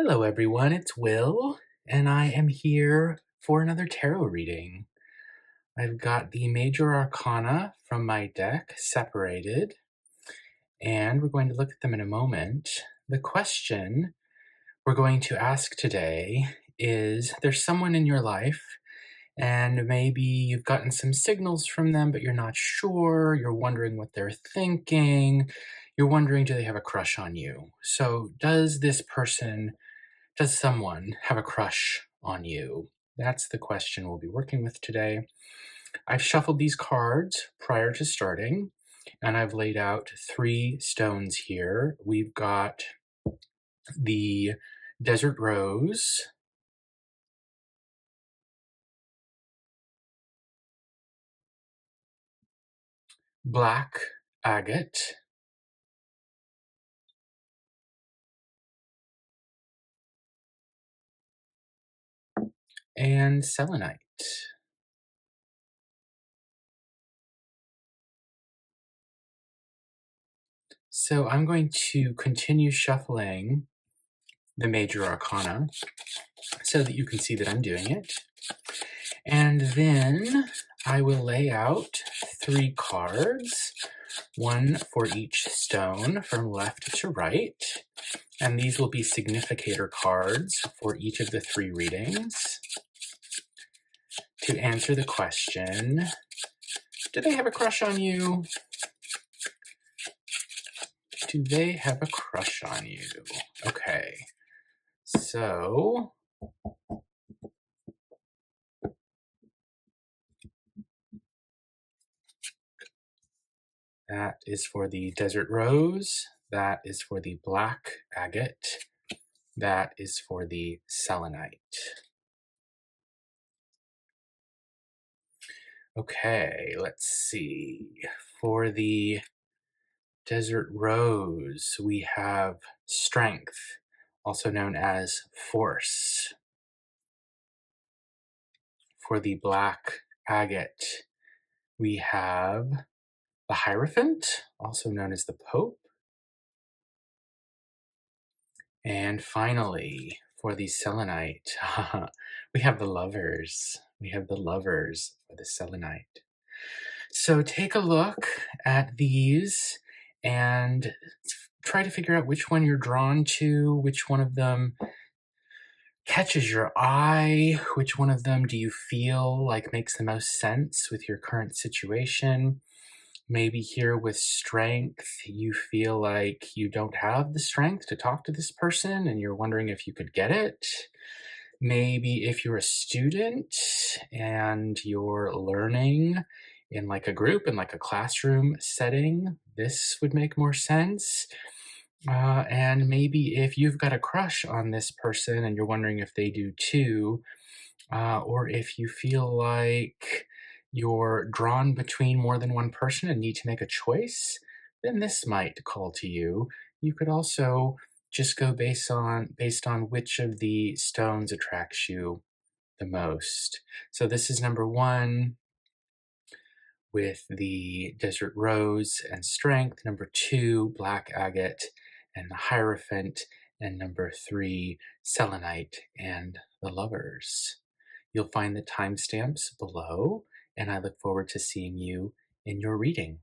Hello, everyone. It's Will, and I am here for another tarot reading. I've got the major arcana from my deck separated, and we're going to look at them in a moment. The question we're going to ask today is, there's someone in your life, and maybe you've gotten some signals from them, but you're not sure. You're wondering what they're thinking. You're wondering, do they have a crush on you? So does someone have a crush on you? That's the question we'll be working with today. I've shuffled these cards prior to starting, and I've laid out 3 stones here. We've got the Desert Rose, Black Agate, and Selenite. So I'm going to continue shuffling the major arcana so that you can see that I'm doing it. And then I will lay out 3 cards, one for each stone from left to right. And these will be significator cards for each of the 3 readings to answer the question, do they have a crush on you? Do they have a crush on you? Okay, so that is for the Desert Rose, that is for the Black Agate, that is for the Selenite. Okay, let's see. For the Desert Rose, we have Strength, also known as Force. For the Black Agate, we have the Hierophant, also known as the Pope. And finally, for the Selenite, we have the Lovers. We have the Lovers for the Selenite. So take a look at these and try to figure out which one you're drawn to, which one of them catches your eye, which one of them do you feel like makes the most sense with your current situation. Maybe here with Strength, you feel like you don't have the strength to talk to this person and you're wondering if you could get it. Maybe if you're a student and you're learning in like a group, in like a classroom setting, this would make more sense. And maybe if you've got a crush on this person and you're wondering if they do too, or if you feel like you're drawn between more than one person and need to make a choice, then this might call to you. You could also just go based on which of the stones attracts you the most. So this is number 1 with the Desert Rose and Strength, number 2, Black Agate and the Hierophant, and number 3, Selenite and the Lovers. You'll find the timestamps below, and I look forward to seeing you in your reading.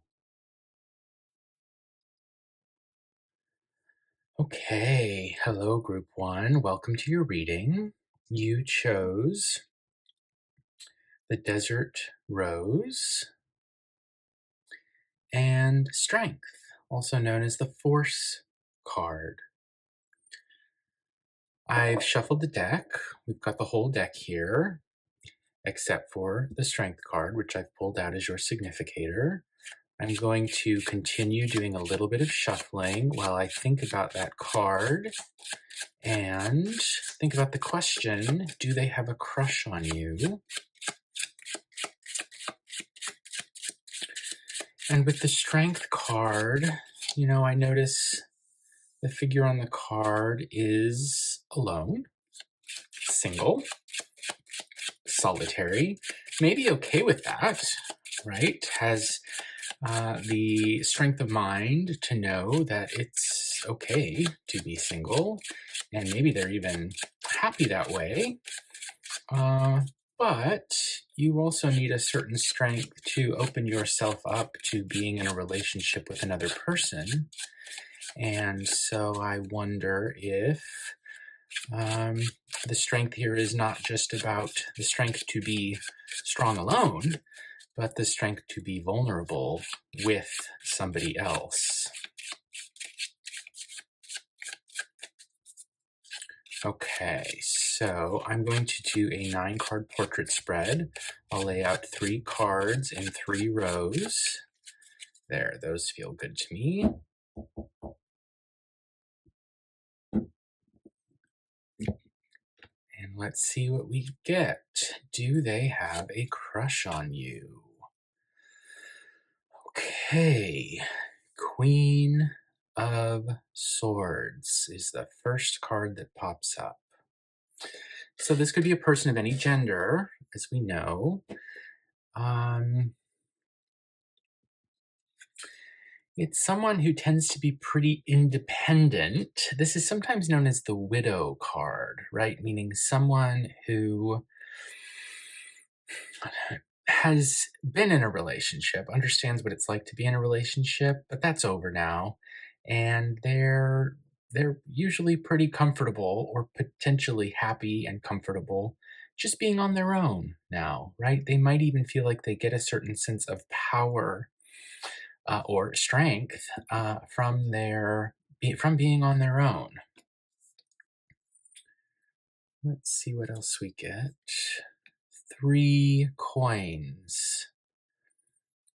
Okay, hello Group 1, welcome to your reading. You chose the Desert Rose and Strength, also known as the Force card. I've shuffled the deck. We've got the whole deck here, except for the Strength card, which I've pulled out as your significator. I'm going to continue doing a little bit of shuffling while I think about that card and think about the question, do they have a crush on you? And with the Strength card, I notice the figure on the card is alone, single, solitary, maybe okay with that, right? Has the strength of mind to know that it's it's okay to be single, and maybe they're even happy that way. But you also need a certain strength to open yourself up to being in a relationship with another person. And so I wonder if um, the strength here is not just about the strength to be strong alone, but the strength to be vulnerable with somebody else. Okay, so I'm going to do a 9-card portrait spread. I'll lay out 3 cards in 3 rows. There, those feel good to me. And let's see what we get. Do they have a crush on you? Okay, Queen of Swords is the first card that pops up. So this could be a person of any gender, as we know. It's someone who tends to be pretty independent. This is sometimes known as the widow card, right? Meaning someone who has been in a relationship, understands what it's like to be in a relationship, but that's over now. And they're usually pretty comfortable or potentially happy and comfortable just being on their own now, right? They might even feel like they get a certain sense of power or strength from being on their own. Let's see what else we get. 3 coins.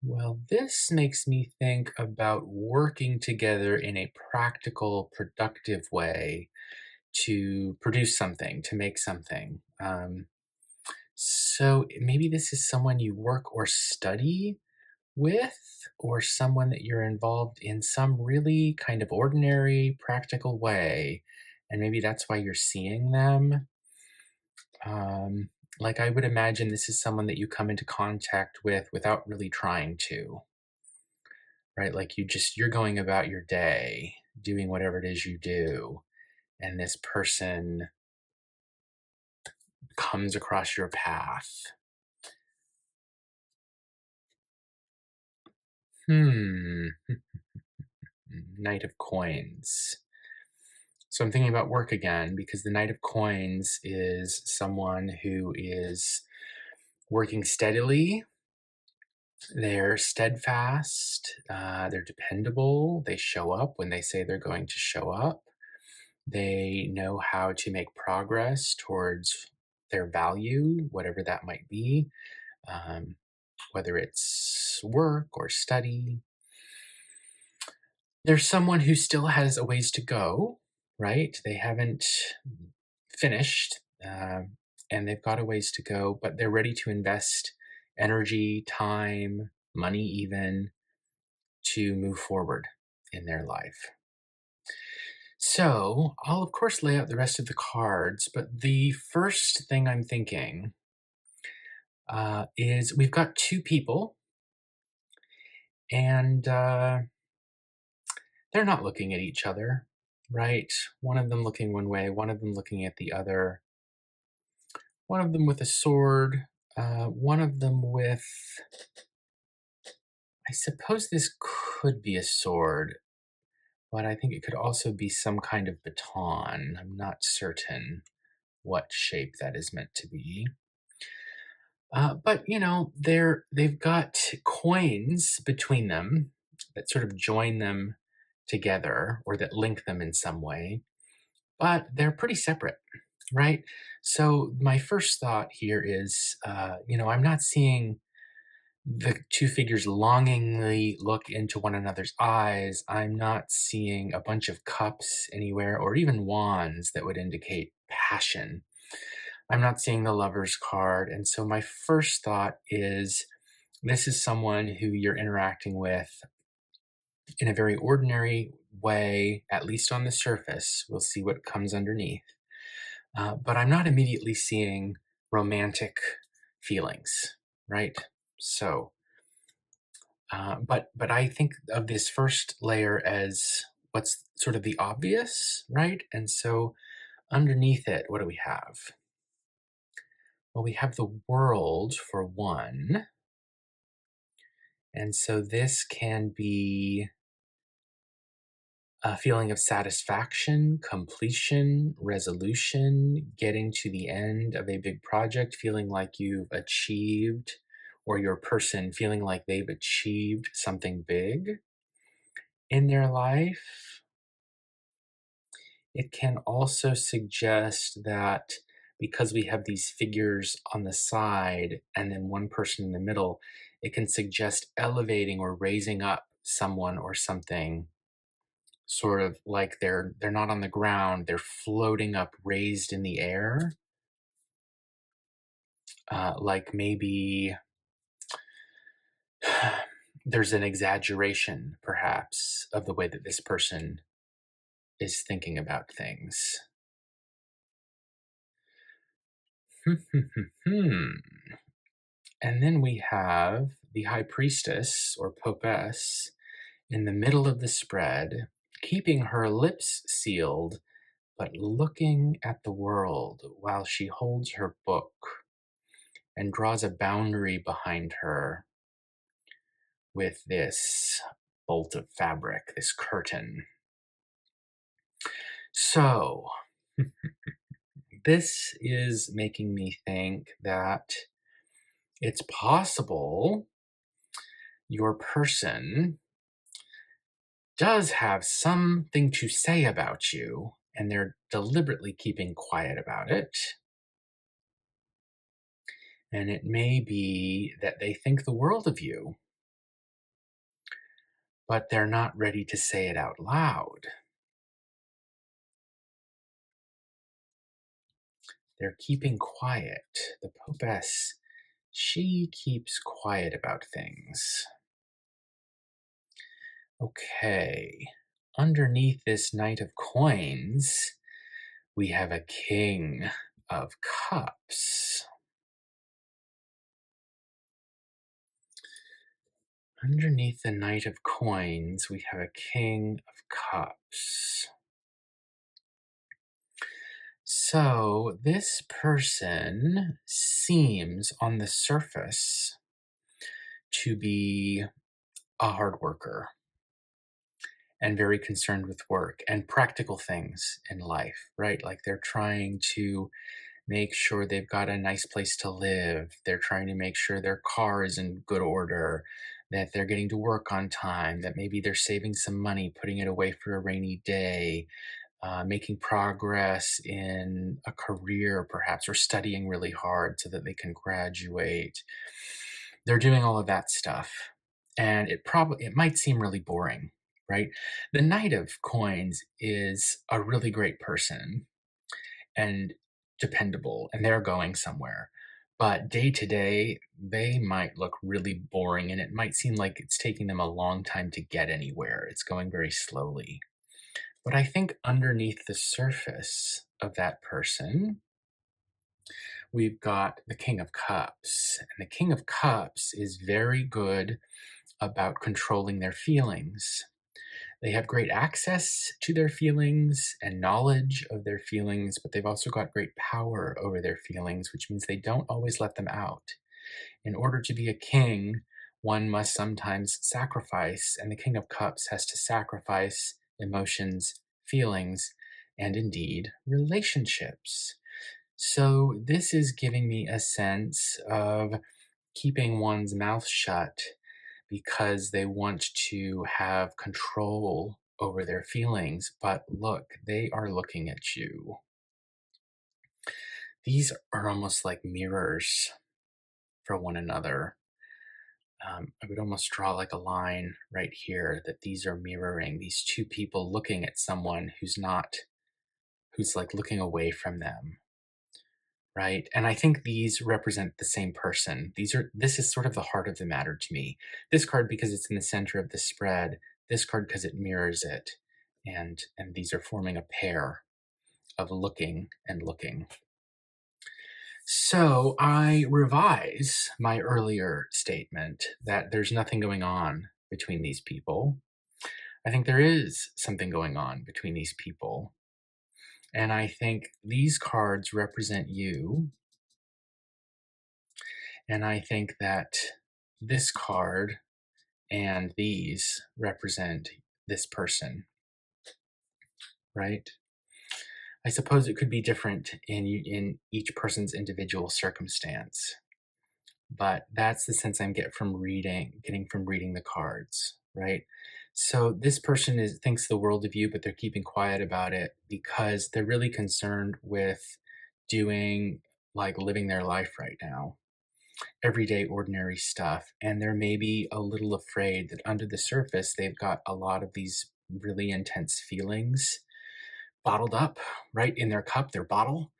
Well, this makes me think about working together in a practical, productive way to produce something, to make something. So maybe this is someone you work or study with, or someone that you're involved in some really kind of ordinary, practical way. And maybe that's why you're seeing them. Like I would imagine this is someone that you come into contact with without really trying to, right? Like you're going about your day, doing whatever it is you do, and this person comes across your path. Knight of Coins. So I'm thinking about work again because the Knight of Coins is someone who is working steadily. They're steadfast, they're dependable, they show up when they say they're going to show up. They know how to make progress towards their value, whatever that might be, whether it's work or study. There's someone who still has a ways to go, right? They haven't finished, and they've got a ways to go, but they're ready to invest energy, time, money, even to move forward in their life. So I'll, of course, lay out the rest of the cards, but the first thing I'm thinking is we've got 2 people, and they're not looking at each other, right? One of them looking one way, one of them looking at the other, one of them with a sword, one of them with, I suppose this could be a sword, but I think it could also be some kind of baton. I'm not certain what shape that is meant to be. But they've got coins between them that sort of join them together or that link them in some way, but they're pretty separate, right? So my first thought here is, I'm not seeing the 2 figures longingly look into one another's eyes. I'm not seeing a bunch of cups anywhere or even wands that would indicate passion. I'm not seeing the Lover's card. And so my first thought is this is someone who you're interacting with in a very ordinary way, at least on the surface. We'll see what comes underneath. But I'm not immediately seeing romantic feelings, right? So, but I think of this first layer as what's sort of the obvious, right? And so underneath it, what do we have? Well, we have the world for one. And so this can be a feeling of satisfaction, completion, resolution, getting to the end of a big project, feeling like you've achieved, or your person feeling like they've achieved something big in their life. It can also suggest that because we have these figures on the side and then one person in the middle, it can suggest elevating or raising up someone or something, sort of like they're not on the ground, they're floating up, raised in the air. Like maybe there's an exaggeration, perhaps, of the way that this person is thinking about things. And then we have the high priestess or popess in the middle of the spread, keeping her lips sealed, but looking at the world while she holds her book and draws a boundary behind her with this bolt of fabric, this curtain. So, this is making me think that it's possible your person does have something to say about you, and they're deliberately keeping quiet about it. And it may be that they think the world of you, but they're not ready to say it out loud. They're keeping quiet. The Popess, she keeps quiet about things. Okay, underneath this Knight of Coins, we have a King of Cups. Underneath the Knight of Coins, we have a King of Cups. So this person seems on the surface to be a hard worker and very concerned with work and practical things in life, right? Like they're trying to make sure they've got a nice place to live. They're trying to make sure their car is in good order, that they're getting to work on time, that maybe they're saving some money, putting it away for a rainy day, making progress in a career, perhaps, or studying really hard so that they can graduate. They're doing all of that stuff. And it might seem really boring, right? The Knight of Coins is a really great person and dependable, and they're going somewhere. But day to day, they might look really boring, and it might seem like it's taking them a long time to get anywhere. It's going very slowly. But I think underneath the surface of that person, we've got the King of Cups. And the King of Cups is very good about controlling their feelings. They have great access to their feelings and knowledge of their feelings, but they've also got great power over their feelings, which means they don't always let them out. In order to be a king, one must sometimes sacrifice, and the King of Cups has to sacrifice emotions, feelings, and indeed relationships. So, this is giving me a sense of keeping one's mouth shut because they want to have control over their feelings. But look, they are looking at you. These are almost like mirrors for one another. I would almost draw like a line right here that these are mirroring these two people looking at someone who's like looking away from them, right? And I think these represent the same person. This is sort of the heart of the matter to me. This card because it's in the center of the spread, this card because it mirrors it. And these are forming a pair of looking and looking. So I revise my earlier statement that there's nothing going on between these people. I think there is something going on between these people. And I think these cards represent you. And I think that this card and these represent this person, right? I suppose it could be different in each person's individual circumstance, but that's the sense I'm getting from reading the cards, right? So this person thinks the world of you, but they're keeping quiet about it because they're really concerned with doing like living their life right now, everyday ordinary stuff, and they're maybe a little afraid that under the surface they've got a lot of these really intense feelings bottled up right in their cup, their bottle,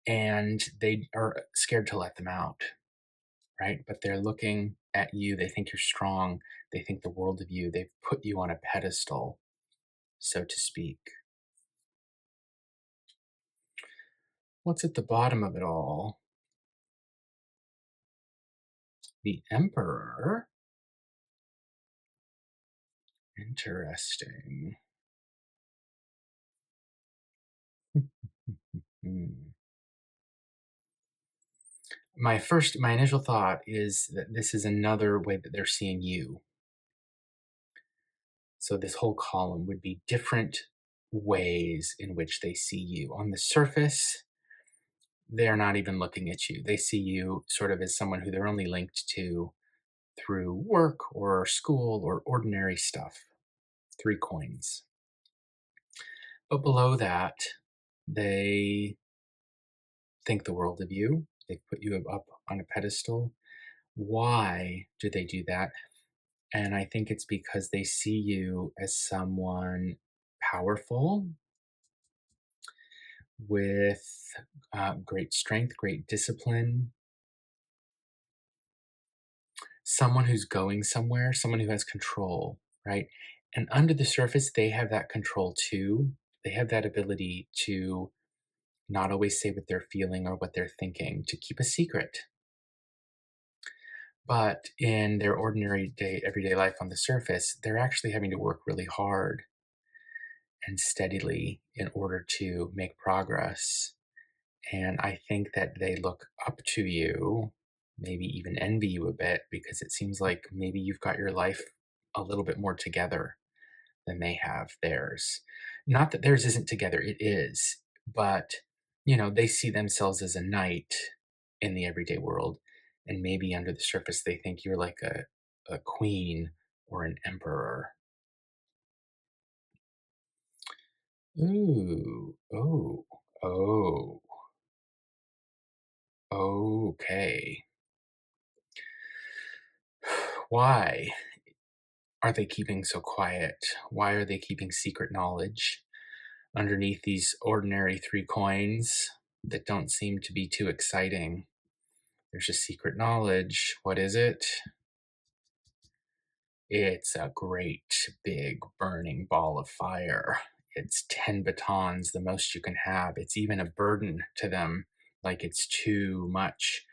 and they are scared to let them out, right? But they're looking at you. They think you're strong. They think the world of you. They've put you on a pedestal, so to speak. What's at the bottom of it all? The Emperor. Interesting. Hmm. My initial thought is that this is another way that they're seeing you. So this whole column would be different ways in which they see you. On the surface, they're not even looking at you. They see you sort of as someone who they're only linked to through work or school or ordinary stuff. 3 coins. But below that, they think the world of you. They put you up on a pedestal. Why do they do that? And I think it's because they see you as someone powerful with great strength, great discipline, someone who's going somewhere, someone who has control, right? And under the surface, they have that control too. They have that ability to not always say what they're feeling or what they're thinking, to keep a secret. But in their ordinary day, everyday life on the surface, they're actually having to work really hard and steadily in order to make progress. And I think that they look up to you, maybe even envy you a bit, because it seems like maybe you've got your life a little bit more together than they have theirs. Not that theirs isn't together, it is, but they see themselves as a knight in the everyday world. And maybe under the surface, they think you're like a queen or an emperor. Ooh, oh, oh, okay. Why are they keeping so quiet? Why are they keeping secret knowledge underneath these ordinary 3 coins that don't seem to be too exciting? There's a secret knowledge. What is it? It's a great big burning ball of fire. It's 10 batons, the most you can have. It's even a burden to them, like it's too much.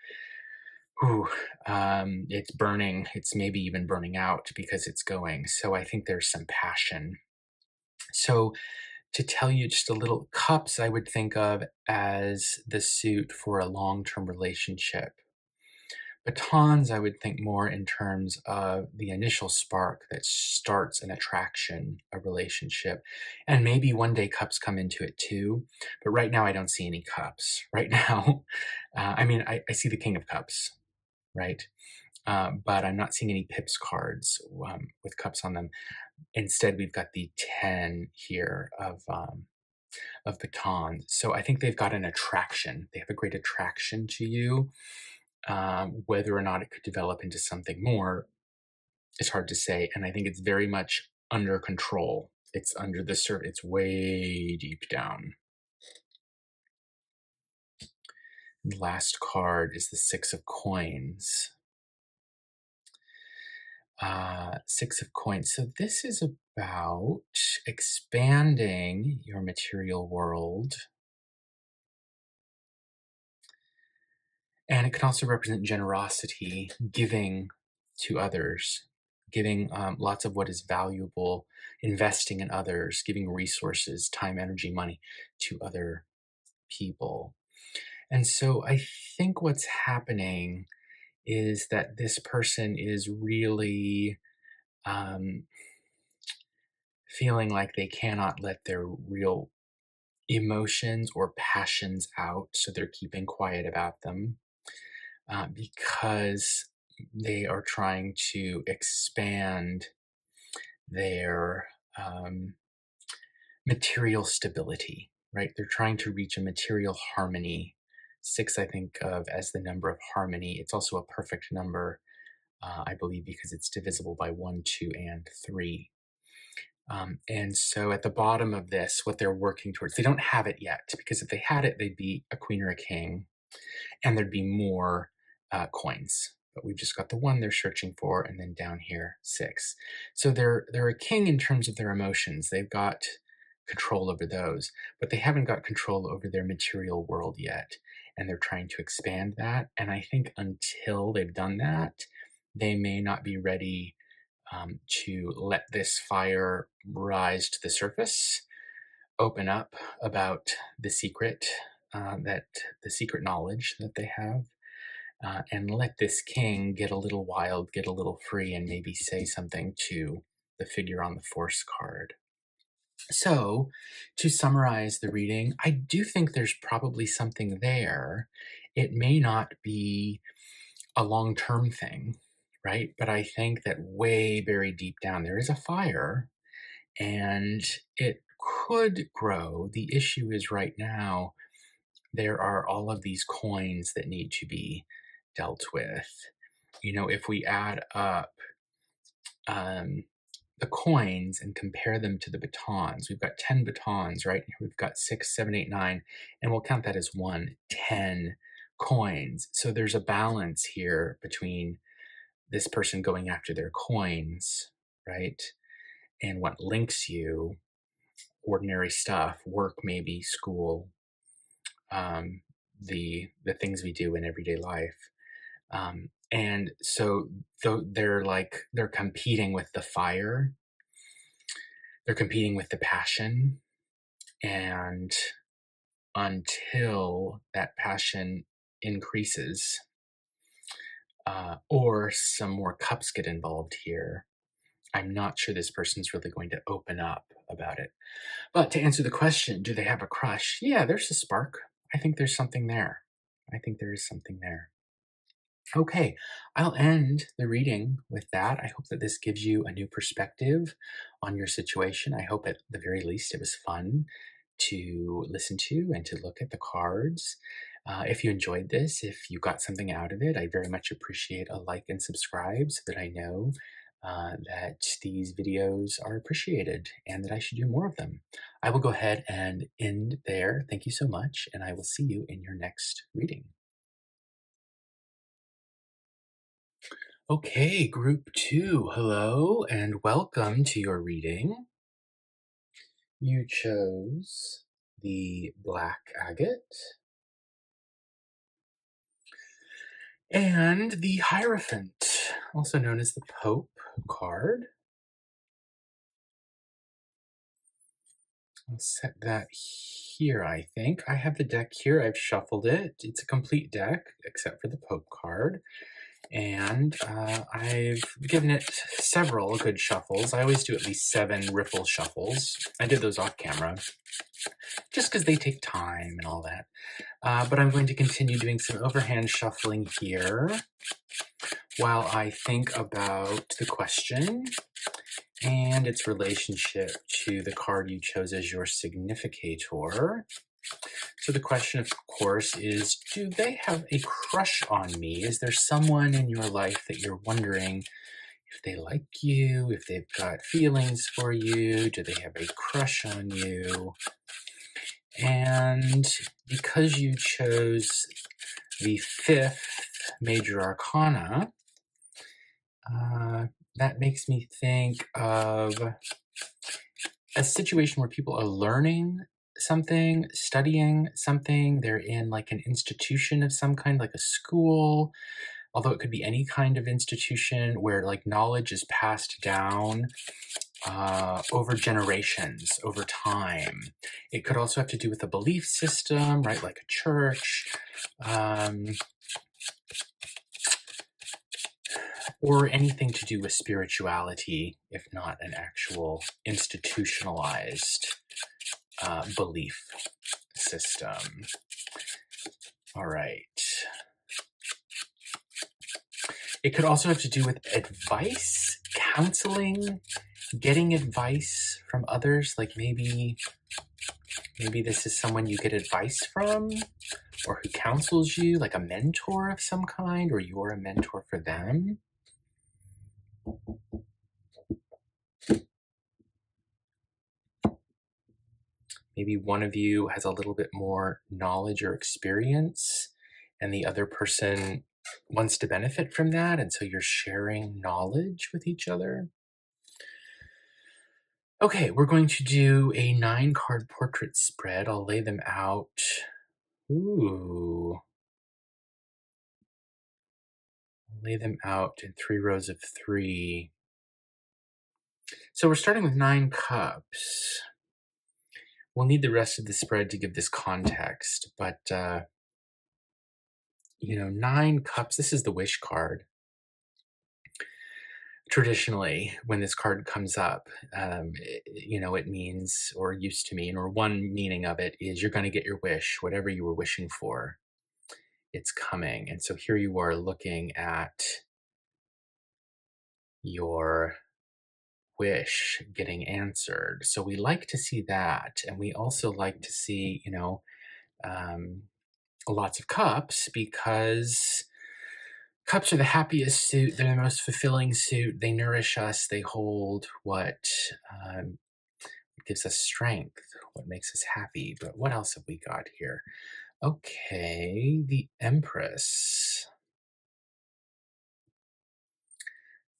Whew, it's burning. It's maybe even burning out because it's going. So I think there's some passion. So to tell you just a little, cups I would think of as the suit for a long-term relationship. Batons I would think more in terms of the initial spark that starts an attraction, a relationship. And maybe one day cups come into it too. But right now I don't see any cups. Right now, I see the King of Cups, right? But I'm not seeing any pips cards with cups on them. Instead, we've got the 10 here of batons. So I think they've got an attraction. They have a great attraction to you. Whether or not it could develop into something more is hard to say. And I think it's very much under control. It's under the surface. It's way deep down. The last card is the Six of Coins. 6 of Coins. So this is about expanding your material world. And it can also represent generosity, giving to others. giving lots of what is valuable, investing in others, giving resources, time, energy, money to other people. And so I think what's happening is that this person is really um, feeling like they cannot let their real emotions or passions out, so they're keeping quiet about them because they are trying to expand their um, material stability, right? They're trying to reach a material harmony. Six, I think of as the number of harmony. It's also a perfect number, I believe, because it's divisible by one, two, and three. And so at the bottom of this, what they're working towards, they don't have it yet, because if they had it, they'd be a queen or a king, and there'd be more coins. But we've just got the one they're searching for, and then down here, six. So they're a king in terms of their emotions. They've got control over those, but they haven't got control over their material world yet. And they're trying to expand that. And I think until they've done that, they may not be ready to let this fire rise to the surface, open up about the secret, that the secret knowledge that they have, and let this king get a little wild, get a little free, and maybe say something to the figure on the force card. So, to summarize the reading, I do think there's probably something there. It may not be a long term thing, right? But I think that way buried deep down, there is a fire and it could grow. The issue is right now, there are all of these coins that need to be dealt with. You know, if we add up um, the coins and compare them to the batons, we've got 10 batons, right? We've got 6, 7, 8, 9, and we'll count that as 10 coins. So there's a balance here between this person going after their coins, right? And what links you, ordinary stuff, work, maybe school, the things we do in everyday life. And so they're competing with the fire, they're competing with the passion, and until that passion increases, or some more cups get involved here, I'm not sure this person's really going to open up about it. But to answer the question, do they have a crush? Yeah, there's a spark. I think there's something there. I think there is something there. Okay, I'll end the reading with that. I hope that this gives you a new perspective on your situation. I hope at the very least it was fun to listen to and to look at the cards. If you enjoyed this, if you got something out of it, I very much appreciate a like and subscribe so that I know that these videos are appreciated and that I should do more of them. I will go ahead and end there. Thank you so much, and I will see you in your next reading. Okay, group 2, hello and welcome to your reading. You chose the black agate and the Hierophant, also known as the Pope card. I'll set that here, I think. I have the deck here. I've shuffled it. It's a complete deck, except for the Pope card. And I've given it several good shuffles. I always do at least 7 riffle shuffles. I did those off camera, just because they take time and all that. But I'm going to continue doing some overhand shuffling here while I think about the question and its relationship to the card you chose as your significator. So the question, of course, is, do they have a crush on me? Is there someone in your life that you're wondering if they like you, if they've got feelings for you? Do they have a crush on you? And because you chose the 5th major arcana, that makes me think of a situation where people are learning something, studying something. They're in like an institution of some kind, like a school, although it could be any kind of institution where like knowledge is passed down over generations, over time. It could also have to do with a belief system, right? Like a church, or anything to do with spirituality, if not an actual institutionalized belief system. All right. It could also have to do with advice, counseling, getting advice from others. Like maybe this is someone you get advice from, or who counsels you, like a mentor of some kind, or you're a mentor for them. Maybe one of you has a little bit more knowledge or experience, and the other person wants to benefit from that, and so you're sharing knowledge with each other. Okay, we're going to do a 9-card portrait spread. I'll lay them out. Ooh. I'll lay them out in 3 rows of 3. So we're starting with 9 cups. We'll need the rest of the spread to give this context, but 9 cups, this is the wish card. Traditionally, when this card comes up, it means, or used to mean, or one meaning of it is you're going to get your wish, whatever you were wishing for, it's coming. And so here you are looking at your wish getting answered. So we like to see that. And we also like to see, lots of cups, because cups are the happiest suit. They're the most fulfilling suit. They nourish us. They hold what gives us strength, what makes us happy. But what else have we got here? Okay, the Empress.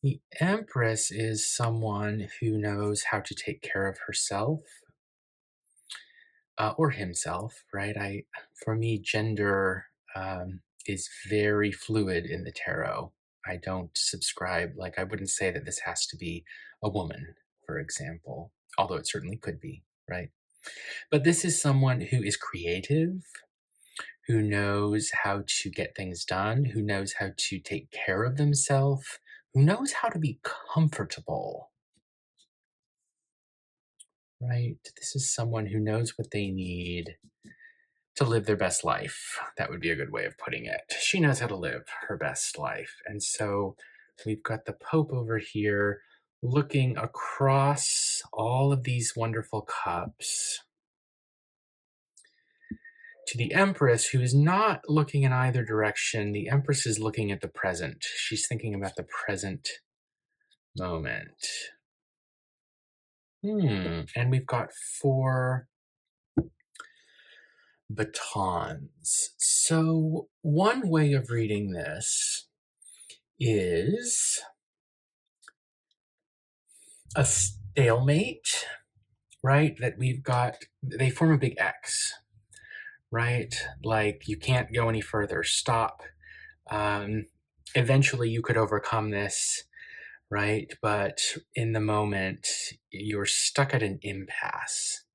The Empress is someone who knows how to take care of herself, or himself, right? For me, gender is very fluid in the tarot. I don't subscribe, I wouldn't say that this has to be a woman, for example, although it certainly could be, right? But this is someone who is creative, who knows how to get things done, who knows how to take care of themselves, who knows how to be comfortable, right? This is someone who knows what they need to live their best life. That would be a good way of putting it. She knows how to live her best life. And so we've got the Pope over here looking across all of these wonderful cups to the Empress, who is not looking in either direction. The Empress is looking at the present. She's thinking about the present moment. And we've got 4 batons. So one way of reading this is a stalemate, right? That we've got, they form a big X, right? Like you can't go any further, stop. Eventually you could overcome this, right? But in the moment, you're stuck at an impasse.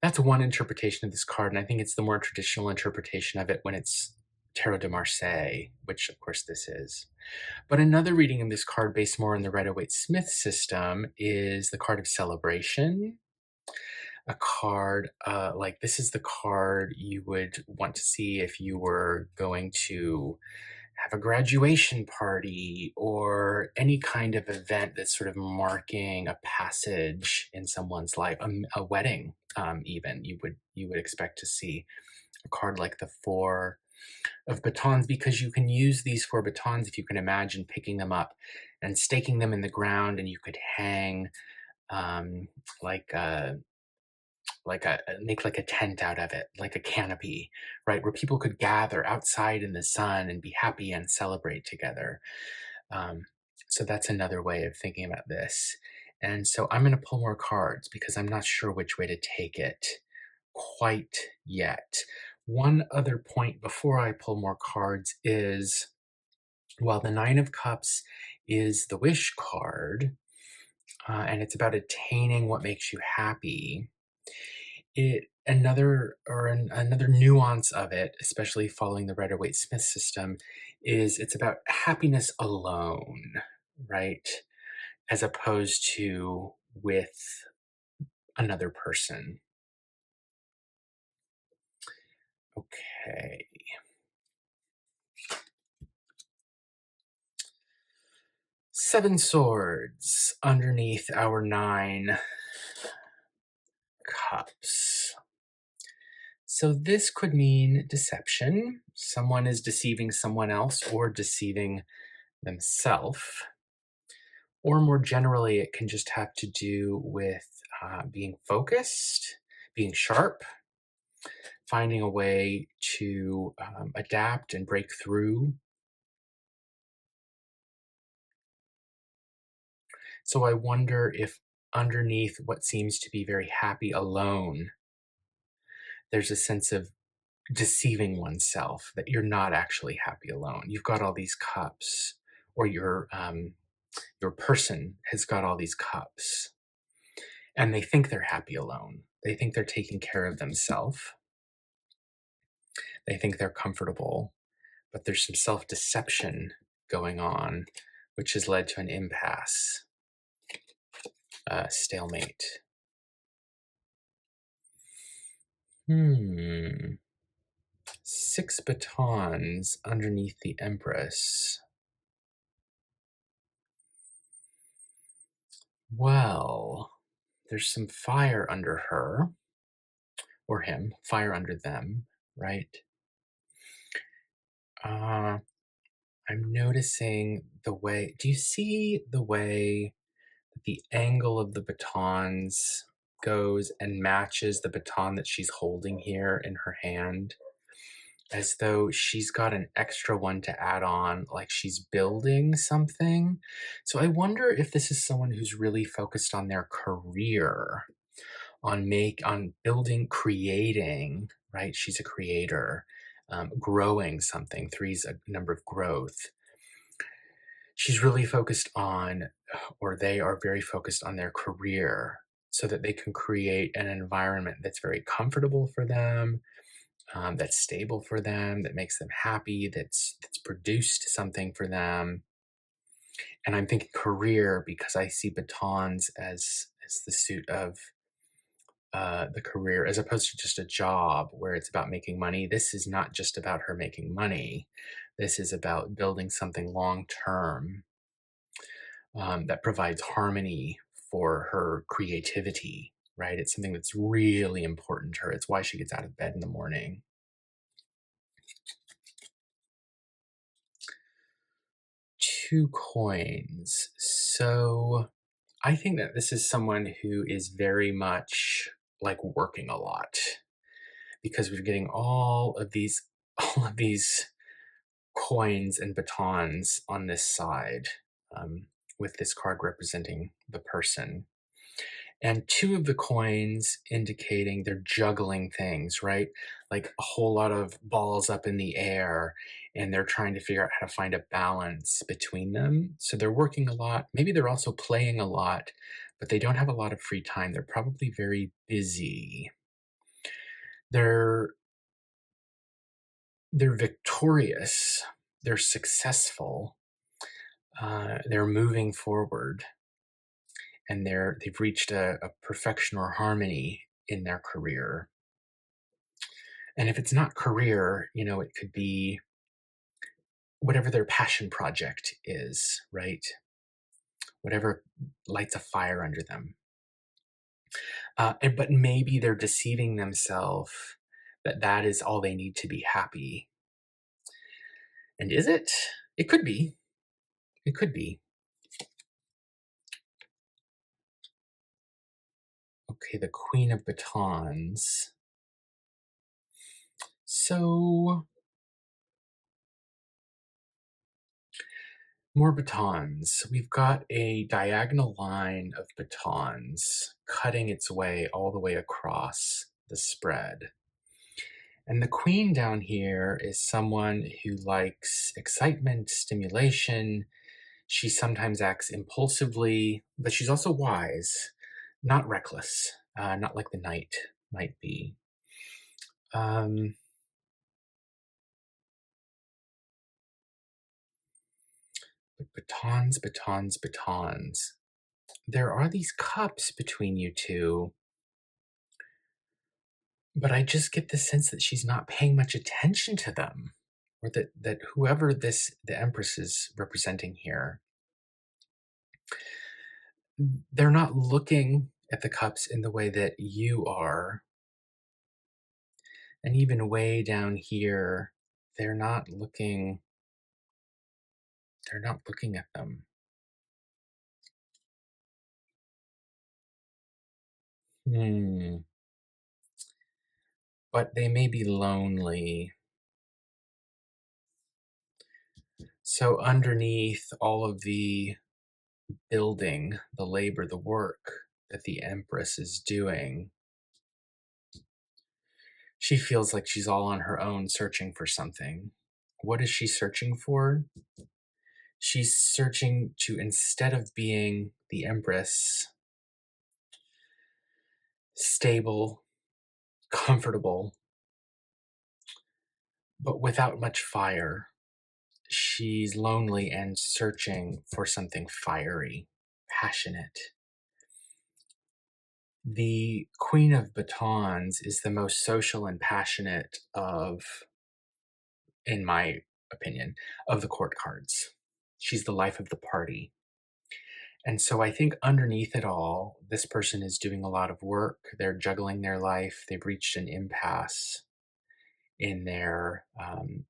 That's one interpretation of this card, and I think it's the more traditional interpretation of it when it's Tarot de Marseille, which of course this is. But another reading of this card based more on the Rider-Waite-Smith system is the card of celebration. A card this is the card you would want to see if you were going to have a graduation party or any kind of event that's sort of marking a passage in someone's life, a wedding. Even you would expect to see a card like the 4 of batons, because you can use these 4 batons, if you can imagine picking them up and staking them in the ground, and you could hang make like a tent out of it, like a canopy, right, where people could gather outside in the sun and be happy and celebrate together. So that's another way of thinking about this. And so I'm going to pull more cards because I'm not sure which way to take it quite yet. One other point before I pull more cards is while the Nine of Cups is the wish card, and it's about attaining what makes you happy. Another nuance of it, especially following the Rider-Waite-Smith system, is it's about happiness alone, right? As opposed to with another person. Okay. Seven Swords underneath our Nine Cups. So this could mean deception. Someone is deceiving someone else or deceiving themselves. Or more generally, it can just have to do with being focused, being sharp, finding a way to adapt and break through. So I wonder if underneath what seems to be very happy alone, there's a sense of deceiving oneself, that you're not actually happy alone. You've got all these cups, or your person has got all these cups, and they think they're happy alone. They think they're taking care of themselves. They think they're comfortable, but there's some self-deception going on, which has led to an impasse, stalemate. Six batons underneath the Empress. Well, there's some fire under her, or him, fire under them, right? I'm noticing the way, do you see the way that the angle of the batons goes and matches the baton that she's holding here in her hand? As though she's got an extra one to add on, like she's building something. So I wonder if this is someone who's really focused on their career, on building, creating, right? She's a creator, growing something. Three's a number of growth. She's really focused on, or they are very focused on their career so that they can create an environment that's very comfortable for them, that's stable for them, that makes them happy, that's produced something for them. And I'm thinking career because I see batons as the suit of the career, as opposed to just a job where it's about making money. This is not just about her making money. This is about building something long term that provides harmony for her creativity, right? It's something that's really important to her. It's why she gets out of bed in the morning. Two coins. So I think that this is someone who is very much like working a lot, because we're getting all of these coins and batons on this side, with this card representing the person. And two of the coins indicating they're juggling things, right? Like a whole lot of balls up in the air, and they're trying to figure out how to find a balance between them. So they're working a lot. Maybe they're also playing a lot, but they don't have a lot of free time. They're probably very busy. They're victorious. They're successful. They're moving forward. And they've reached a perfection or harmony in their career. And if it's not career, it could be whatever their passion project is, right? Whatever lights a fire under them. But maybe they're deceiving themselves that is all they need to be happy. And is it? It could be. It could be. Okay, the Queen of Batons. So, more batons. We've got a diagonal line of batons cutting its way all the way across the spread. And the queen down here is someone who likes excitement, stimulation. She sometimes acts impulsively, but she's also wise, not reckless, not like the knight might be. Um, but batons, batons, batons. There are these cups between you two, but I just get the sense that she's not paying much attention to them, or that whoever the Empress is representing here, they're not looking at the cups in the way that you are. And even way down here, they're not looking they're not looking at them. Hmm. But they may be lonely. So underneath all of the building, the labor, the work that the Empress is doing, she feels like she's all on her own searching for something. What is she searching for? She's searching to, instead of being the Empress, stable, comfortable, but without much fire, she's lonely and searching for something fiery, passionate. The Queen of Batons is the most social and passionate of, in my opinion, of the court cards. She's the life of the party. And so I think underneath it all, this person is doing a lot of work. They're juggling their life. They've reached an impasse in their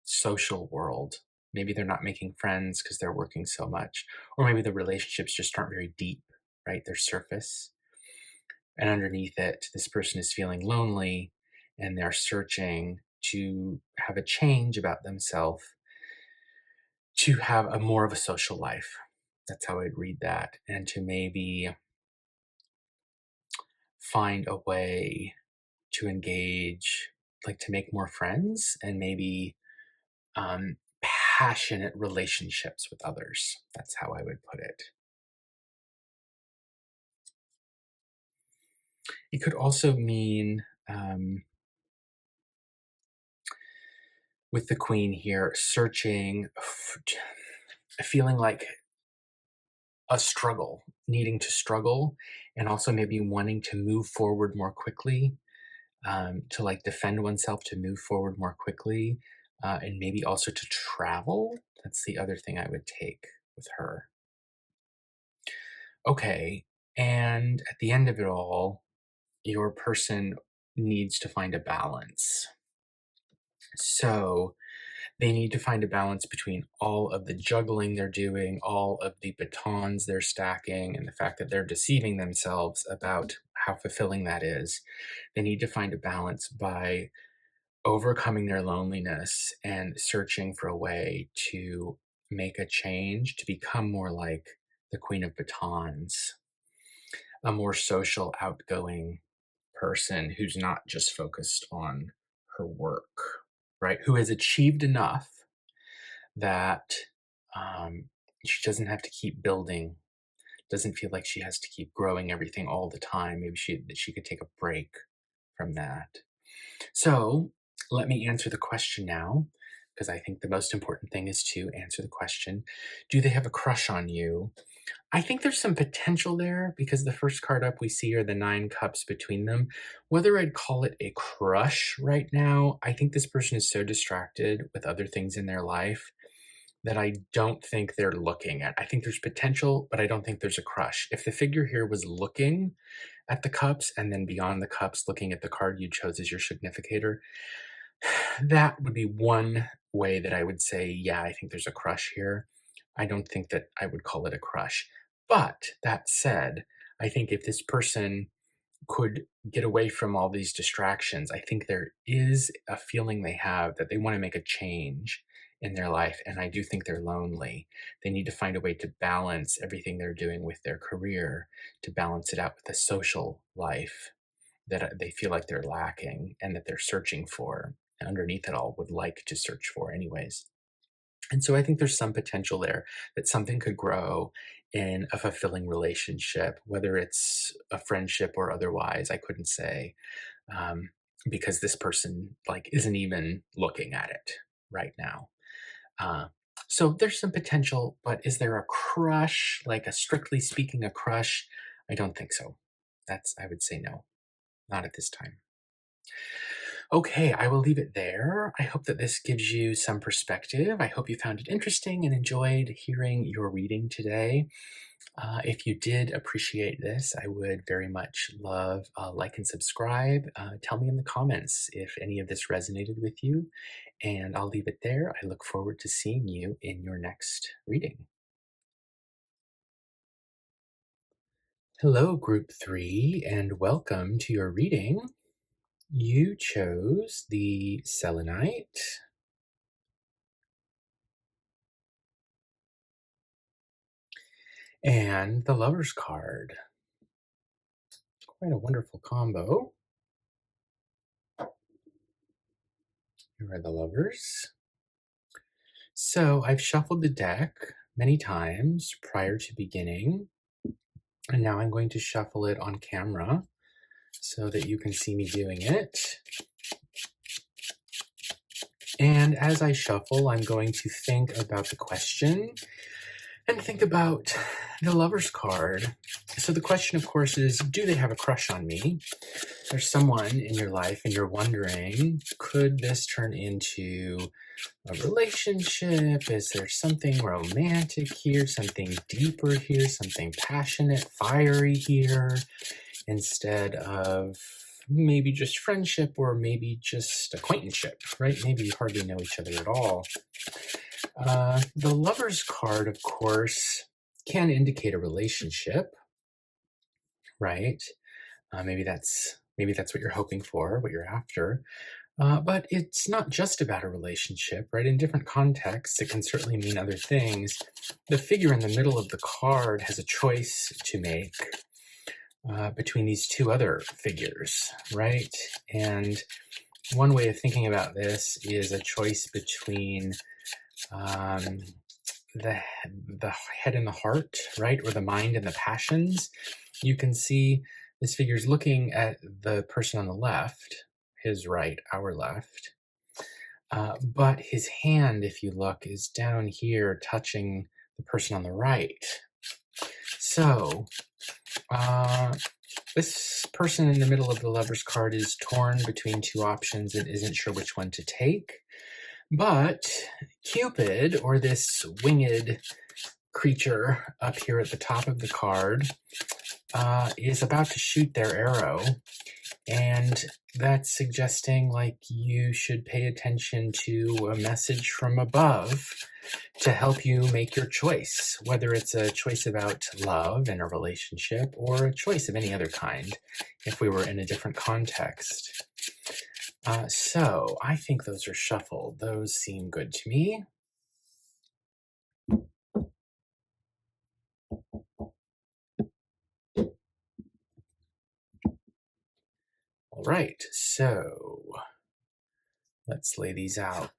social world. Maybe they're not making friends because they're working so much, or maybe the relationships just aren't very deep, right? They're surface. And underneath it, this person is feeling lonely and they're searching to have a change about themselves, to have a more of a social life. That's how I'd read that. And to maybe find a way to engage, like to make more friends and maybe um, passionate relationships with others. That's how I would put it. It could also mean, with the queen here, searching, feeling like a struggle, needing to struggle, and also maybe wanting to move forward more quickly, to like defend oneself, to move forward more quickly, and maybe also to travel. That's the other thing I would take with her. Okay, and at the end of it all, your person needs to find a balance. So they need to find a balance between all of the juggling they're doing, all of the batons they're stacking, and the fact that they're deceiving themselves about how fulfilling that is. They need to find a balance by overcoming their loneliness and searching for a way to make a change, to become more like the Queen of Batons, a more social, outgoing person who's not just focused on her work, right? Who has achieved enough that she doesn't have to keep building, doesn't feel like she has to keep growing everything all the time. Maybe she could take a break from that. So let me answer the question now, because I think the most important thing is to answer the question. Do they have a crush on you? I think there's some potential there because the first card up we see are the 9 cups between them. Whether I'd call it a crush right now, I think this person is so distracted with other things in their life that I don't think they're looking at. I think there's potential, but I don't think there's a crush. If the figure here was looking at the cups and then beyond the cups, looking at the card you chose as your significator, that would be one way that I would say, yeah, I think there's a crush here. I don't think that I would call it a crush. But that said, I think if this person could get away from all these distractions, I think there is a feeling they have that they want to make a change in their life. And I do think they're lonely. They need to find a way to balance everything they're doing with their career, to balance it out with a social life that they feel like they're lacking and that they're searching for. underneath it all would like to search for anyways. And so I think there's some potential there that something could grow in a fulfilling relationship, whether it's a friendship or otherwise. I couldn't say, um, because this person like isn't even looking at it right now. Uh, so there's some potential, but is there a crush, like a strictly speaking, a crush? I don't think so. I would say no, not at this time. Okay, I will leave it there. I hope that this gives you some perspective. I hope you found it interesting and enjoyed hearing your reading today. If you did appreciate this, I would very much love like and subscribe. Tell me in the comments if any of this resonated with you, and I'll leave it there. I look forward to seeing you in your next reading. Hello, Group 3, and welcome to your reading. You chose the Selenite and the Lover's card. Quite a wonderful combo. Here are the Lovers. So I've shuffled the deck many times prior to beginning, and now I'm going to shuffle it on camera so that you can see me doing it. And as I shuffle, I'm going to think about the question and think about the Lover's card. So the question, of course, is, do they have a crush on me? There's someone in your life and you're wondering, could this turn into a relationship? Is there something romantic here, something deeper here, something passionate, fiery here, instead of maybe just friendship or maybe just acquaintanceship, right? Maybe you hardly know each other at all. The Lover's card, of course, can indicate a relationship, right? Maybe that's what you're hoping for, what you're after. But it's not just about a relationship, right? In different contexts, it can certainly mean other things. The figure in the middle of the card has a choice to make between these two other figures, right? And one way of thinking about this is a choice between the head and the heart, right? Or the mind and the passions. You can see this figure's looking at the person on the left, his right, our left. But his hand, if you look, is down here touching the person on the right. So, this person in the middle of the Lover's card is torn between two options and isn't sure which one to take. But Cupid, or this winged creature up here at the top of the card, is about to shoot their arrow. And that's suggesting like you should pay attention to a message from above to help you make your choice, whether it's a choice about love and a relationship or a choice of any other kind, if we were in a different context. So I think those are shuffled. Those seem good to me. All right, so let's lay these out.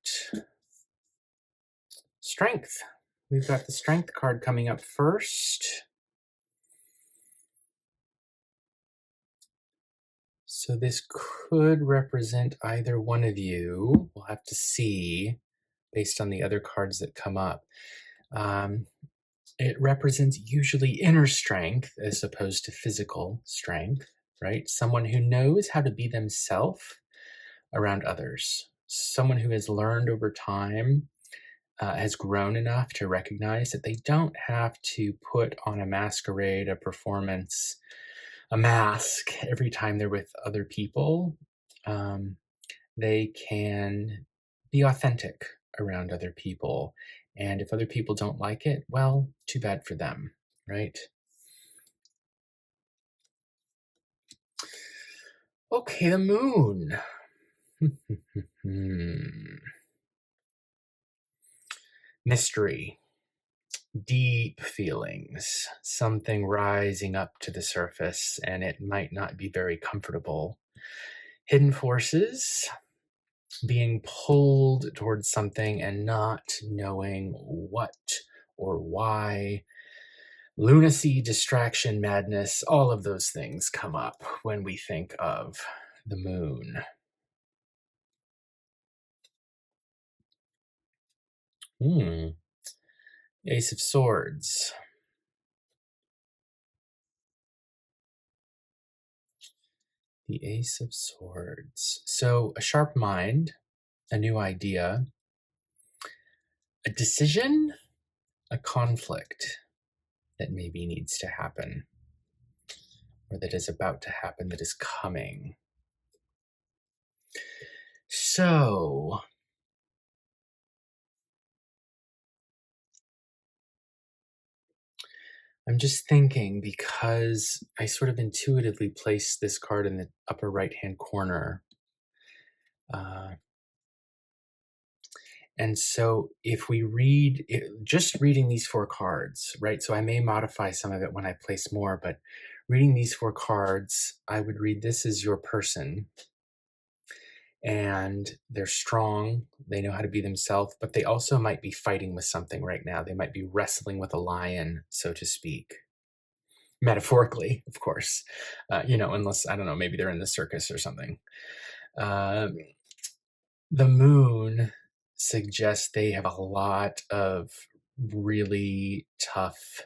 Strength. We've got the Strength card coming up first. So this could represent either one of you. We'll have to see based on the other cards that come up. It represents usually inner strength as opposed to physical strength, right? Someone who knows how to be themselves around others. Someone who has learned over time, has grown enough to recognize that they don't have to put on a masquerade, a performance, a mask every time they're with other people. They can be authentic around other people. And if other people don't like it, well, too bad for them, right? Okay, the moon. Mystery. Deep feelings. Something rising up to the surface, and it might not be very comfortable. Hidden forces. being pulled towards something and not knowing what or why. Lunacy, distraction, madness, all of those things come up when we think of the moon. Ace of Swords. The Ace of Swords. So, a sharp mind, a new idea, a decision, a conflict that maybe needs to happen, or that is about to happen, that is coming. So, I'm just thinking, because I sort of intuitively placed this card in the upper right-hand corner. And so if we read, just reading these 4 cards, right? So I may modify some of it when I place more, but reading these 4 cards, I would read, this is your person. And they're strong, they know how to be themselves, but they also might be fighting with something right now. They might be wrestling with a lion, so to speak. Metaphorically, of course, unless, I don't know, maybe they're in the circus or something. The moon suggests they have a lot of really tough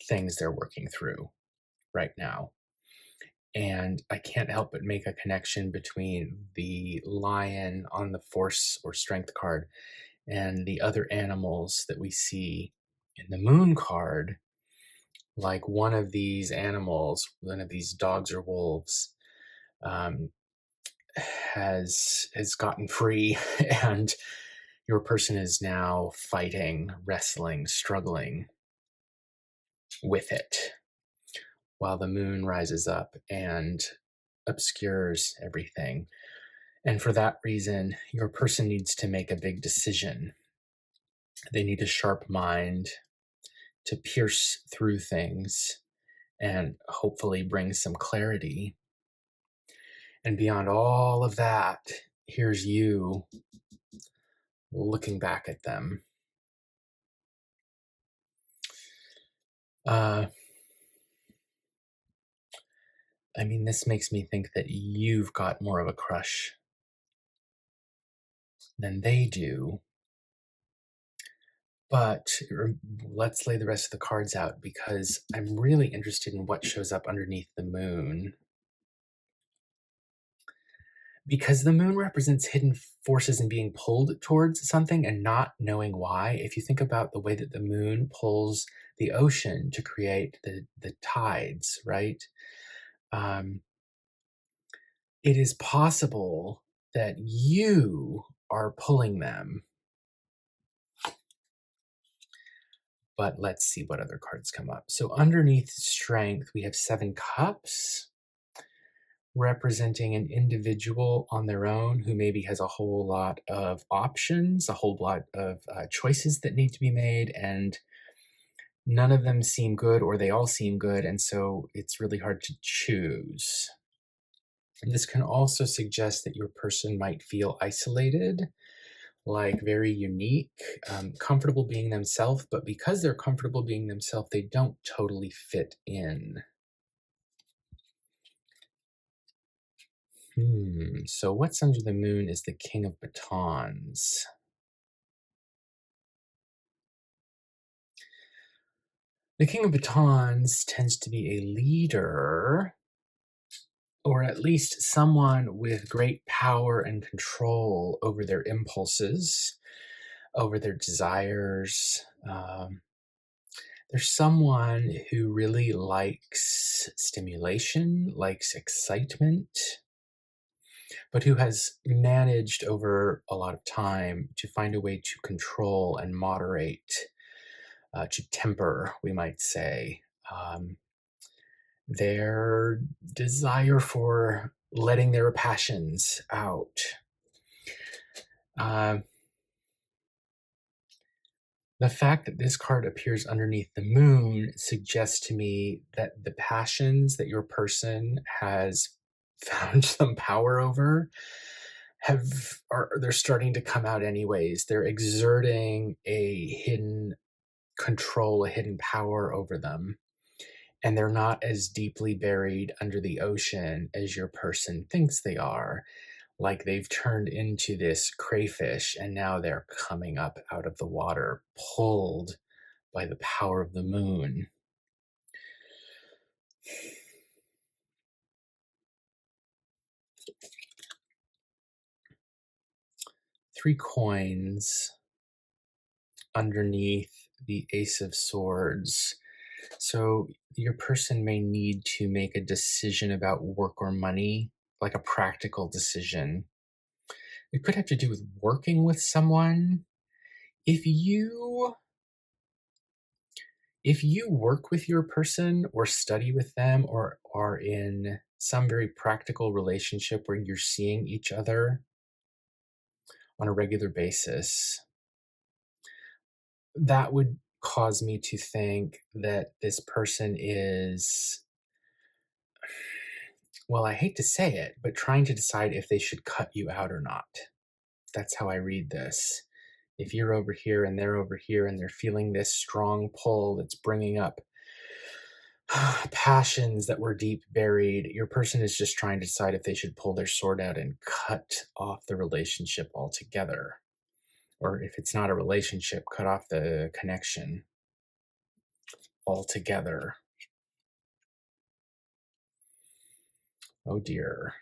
things they're working through right now. And I can't help but make a connection between the lion on the force or strength card and the other animals that we see in the moon card. Like one of these animals, one of these dogs or wolves, has gotten free, and your person is now fighting, wrestling, struggling with it, while the moon rises up and obscures everything. And for that reason, your person needs to make a big decision. They need a sharp mind to pierce through things and hopefully bring some clarity. And beyond all of that, here's you looking back at them. This makes me think that you've got more of a crush than they do. But let's lay the rest of the cards out, because I'm really interested in what shows up underneath the moon. Because the moon represents hidden forces and being pulled towards something and not knowing why. If you think about the way that the moon pulls the ocean to create the tides, right? It is possible that you are pulling them. But let's see what other cards come up. So underneath strength, we have 7 cups, representing an individual on their own who maybe has a whole lot of options, a whole lot of choices that need to be made, and none of them seem good, or they all seem good, and so it's really hard to choose. And this can also suggest that your person might feel isolated, like very unique, comfortable being themselves, but because they're comfortable being themselves, they don't totally fit in. So what's under the moon is the King of Batons. The King of Batons tends to be a leader, or at least someone with great power and control over their impulses, over their desires. There's someone who really likes stimulation, likes excitement, but who has managed over a lot of time to find a way to control and moderate, to temper, we might say, their desire for letting their passions out. The fact that this card appears underneath the moon suggests to me that the passions that your person has found some power over they're starting to come out anyways. They're exerting a hidden control, a hidden power over them. And they're not as deeply buried under the ocean as your person thinks they are. Like they've turned into this crayfish and now they're coming up out of the water, pulled by the power of the moon. Three coins underneath the Ace of Swords. So your person may need to make a decision about work or money, like a practical decision. It could have to do with working with someone. If you work with your person or study with them or are in some very practical relationship where you're seeing each other on a regular basis, that would cause me to think that this person is, well, I hate to say it, but trying to decide if they should cut you out or not. That's how I read this. If you're over here and they're over here and they're feeling this strong pull that's bringing up passions that were deep buried, your person is just trying to decide if they should pull their sword out and cut off the relationship altogether. Or if it's not a relationship, cut off the connection altogether. Oh dear.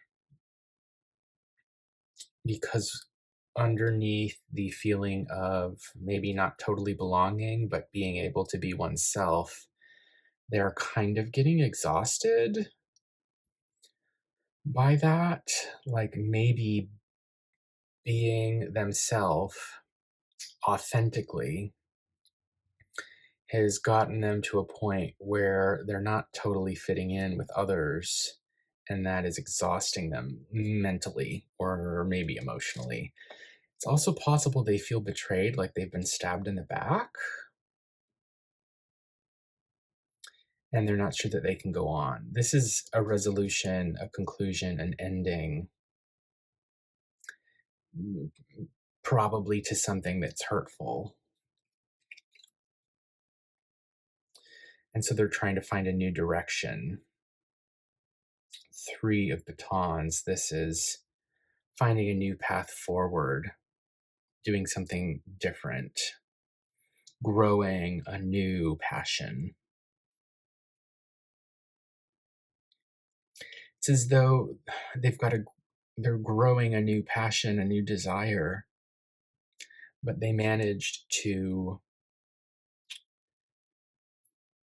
Because underneath the feeling of maybe not totally belonging, but being able to be oneself, they're kind of getting exhausted by that. Like maybe being themselves authentically has gotten them to a point where they're not totally fitting in with others, and that is exhausting them mentally or maybe emotionally. It's also possible they feel betrayed, like they've been stabbed in the back, and they're not sure that they can go on. This is a resolution, a conclusion, an ending, probably to something that's hurtful. And so they're trying to find a new direction. 3 of batons. This is finding a new path forward, doing something different, growing a new passion. It's as though they're growing a new passion, a new desire, but they managed to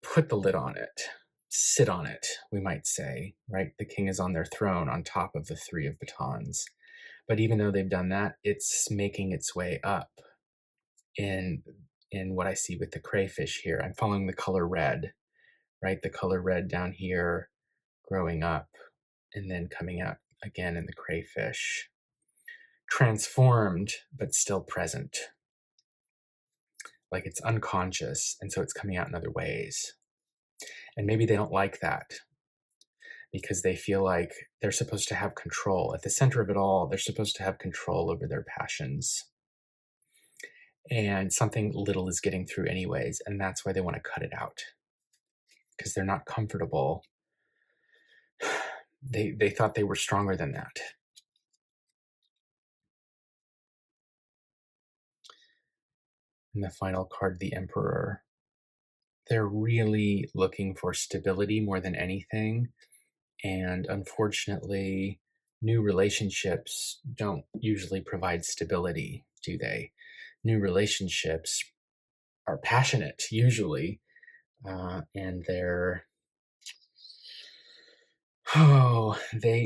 put the lid on it, sit on it, we might say, right? The king is on their throne on top of the 3 of batons. But even though they've done that, it's making its way up in what I see with the crayfish here. I'm following the color red, right? The color red down here, growing up, and then coming out again in the crayfish. Transformed, but still present. Like it's unconscious, and so it's coming out in other ways. And maybe they don't like that because they feel like they're supposed to have control. At the center of it all, they're supposed to have control over their passions. And something little is getting through anyways, and that's why they want to cut it out. Because they're not comfortable. They thought they were stronger than that. And the final card, the Emperor. They're really looking for stability more than anything. And unfortunately, new relationships don't usually provide stability, do they? New relationships are passionate, usually, and they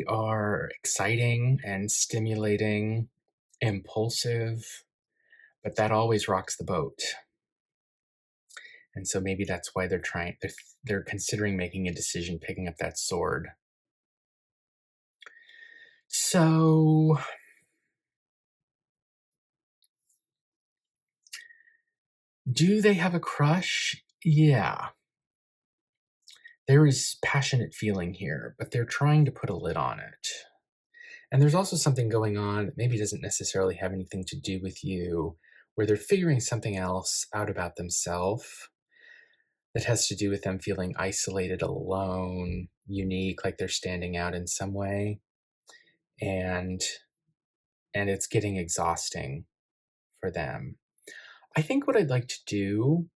are exciting and stimulating, impulsive, but that always rocks the boat. And so maybe that's why they're considering making a decision, picking up that sword. So do they have a crush? Yeah. There is passionate feeling here, but they're trying to put a lid on it. And there's also something going on that maybe doesn't necessarily have anything to do with you, where they're figuring something else out about themselves that has to do with them feeling isolated, alone, unique, like they're standing out in some way. And it's getting exhausting for them. I think what I'd like to do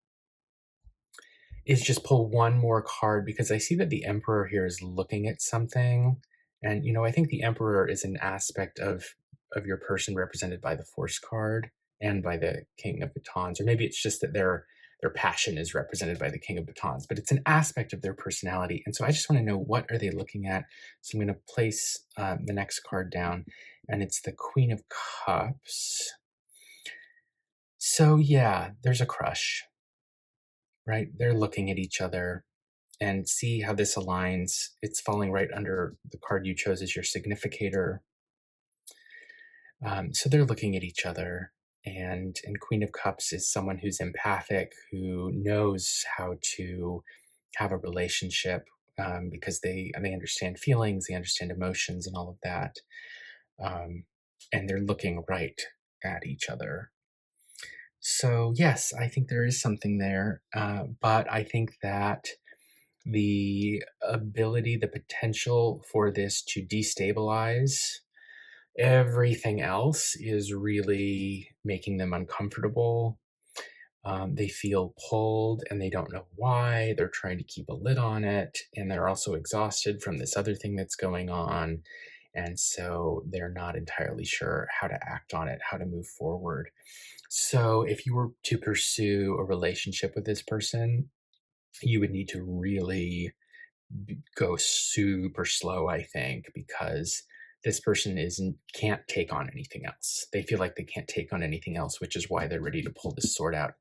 is just pull one more card because I see that the Emperor here is looking at something. And I think the Emperor is an aspect of your person represented by the Force card and by the King of Batons. Or maybe it's just that their passion is represented by the King of Batons, but it's an aspect of their personality. And so I just want to know, what are they looking at? So I'm going to place the next card down, and it's the Queen of Cups. So yeah, there's a crush, right? They're looking at each other, and see how this aligns. It's falling right under the card you chose as your significator. So they're looking at each other, and Queen of Cups is someone who's empathic, who knows how to have a relationship, because they understand feelings, they understand emotions, and all of that. Um, and they're looking right at each other. So yes, I think there is something there, but I think that the ability, the potential for this to destabilize everything else is really making them uncomfortable. They feel pulled and they don't know why. They're trying to keep a lid on it, and they're also exhausted from this other thing that's going on. And so they're not entirely sure how to act on it, how to move forward. So if you were to pursue a relationship with this person, you would need to really go super slow, I think, because this person can't take on anything else. They feel like they can't take on anything else, which is why they're ready to pull this sword out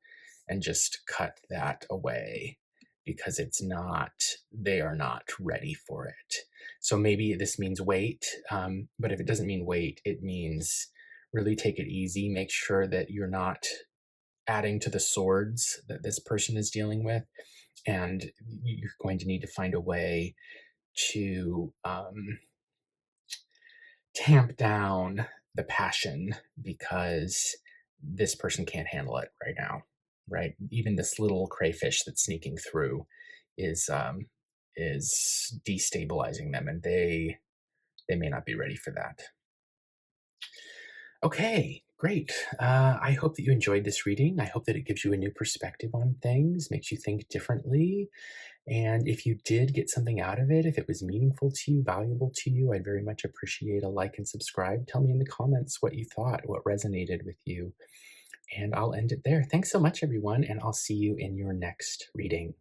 and just cut that away, because they are not ready for it. So maybe this means wait, but if it doesn't mean wait, it means really take it easy. Make sure that you're not adding to the swords that this person is dealing with, and you're going to need to find a way to tamp down the passion, because this person can't handle it right now, right? Even this little crayfish that's sneaking through is destabilizing them, and they may not be ready for that. Okay, great. I hope that you enjoyed this reading. I hope that it gives you a new perspective on things, makes you think differently. And if you did get something out of it, if it was meaningful to you, valuable to you, I'd very much appreciate a like and subscribe. Tell me in the comments what you thought, what resonated with you. And I'll end it there. Thanks so much, everyone, and I'll see you in your next reading.